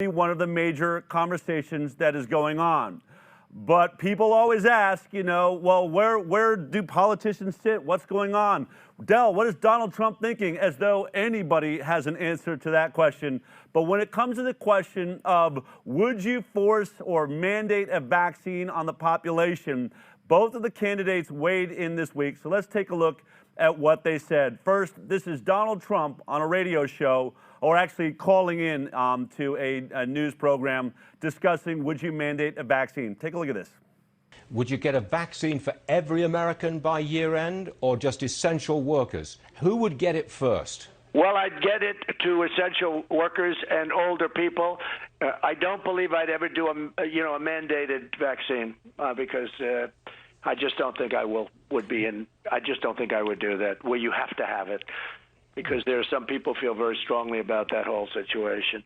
one of the major conversations that is going on. But people always ask, well, where do politicians sit? What's going on? Del, what is Donald Trump thinking? As though anybody has an answer to that question. But when it comes to the question of would you force or mandate a vaccine on the population, both of the candidates weighed in this week. So let's take a look at what they said. First, this is Donald Trump on a radio show, or actually calling in to a news program discussing would you mandate a vaccine. Take a look at this. Would you get a vaccine for every American by year end, or just essential workers? Who would get it first? Well, I'd get it to essential workers and older people. I don't believe I'd ever do a mandated vaccine because I just don't think I would be in. I just don't think I would do that, where you have to have it, because there are some people feel very strongly about that whole situation.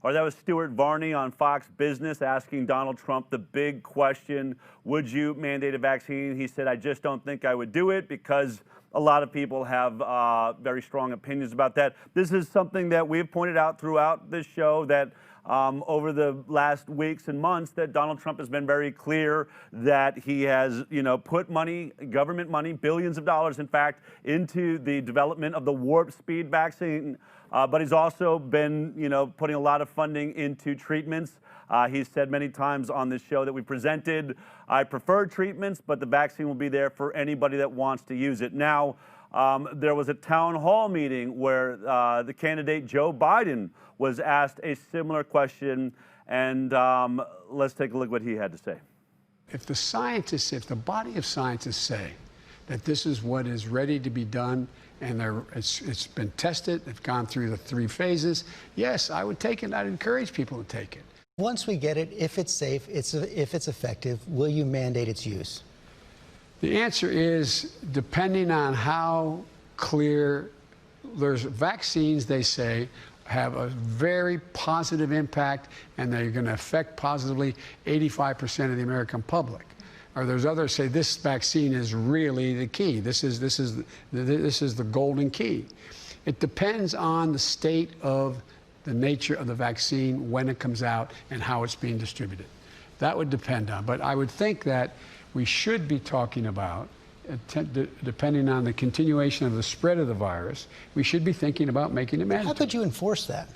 Or that was Stuart Varney on Fox Business asking Donald Trump the big question, would you mandate a vaccine? He said, I just don't think I would do it because a lot of people have very strong opinions about that. This is something that we've pointed out throughout this show, that over the last weeks and months, that Donald Trump has been very clear that he has, put money, government money, billions of dollars, in fact, into the development of the Warp Speed vaccine. But he's also been, putting a lot of funding into treatments. He's said many times on this show that we presented, I prefer treatments, but the vaccine will be there for anybody that wants to use it. Now, there was a town hall meeting where the candidate Joe Biden was asked a similar question, and let's take a look at what he had to say. If the body of scientists say that this is what is ready to be done, and it's been tested, it's gone through the 3 phases, yes, I would take it. I'd encourage people to take it. Once we get it, if it's safe, if it's effective, will you mandate its use? The answer is, depending on how clear, there's vaccines, they say, have a very positive impact, and they're going to affect positively 85% of the American public. Or there's others say this vaccine is really the key. This is the golden key. It depends on the state of the nature of the vaccine, when it comes out, and how it's being distributed. That would depend on. But I would think that we should be talking about, depending on the continuation of the spread of the virus, we should be thinking about making it mandatory. How could you enforce that?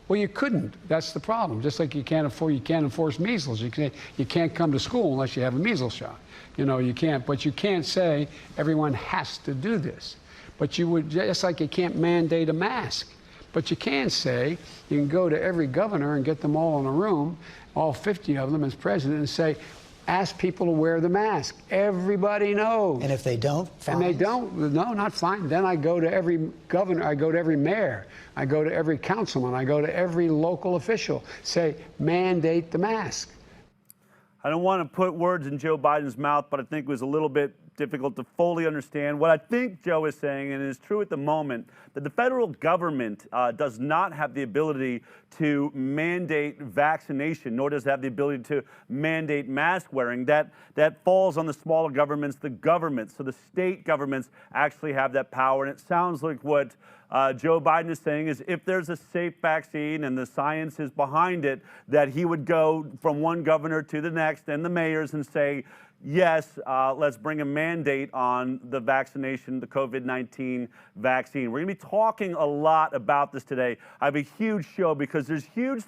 Well, you couldn't. That's the problem. Just like you can't enforce measles. You can't come to school unless you have a measles shot. You can't. But you can't say everyone has to do this. But you would, just like you can't mandate a mask. But you can say, you can go to every governor and get them all in a room, all 50 of them as president, and say, ask people to wear the mask. Everybody knows. And if they don't, fines? And they don't, no, not fine. Then I go to every governor, I go to every mayor, I go to every councilman, I go to every local official, say, mandate the mask. I don't want to put words in Joe Biden's mouth, but I think it was a little bit difficult to fully understand. What I think Joe is saying, and it is true at the moment, that the federal government does not have the ability to mandate vaccination, nor does it have the ability to mandate mask wearing. That falls on the smaller governments, the governments. So the state governments actually have that power. And it sounds like what Joe Biden is saying is if there's a safe vaccine and the science is behind it, that he would go from one governor to the next and the mayors and say, yes, let's bring a mandate on the vaccination, the COVID-19 vaccine. We're going to be talking a lot about this today. I have a huge show because there's huge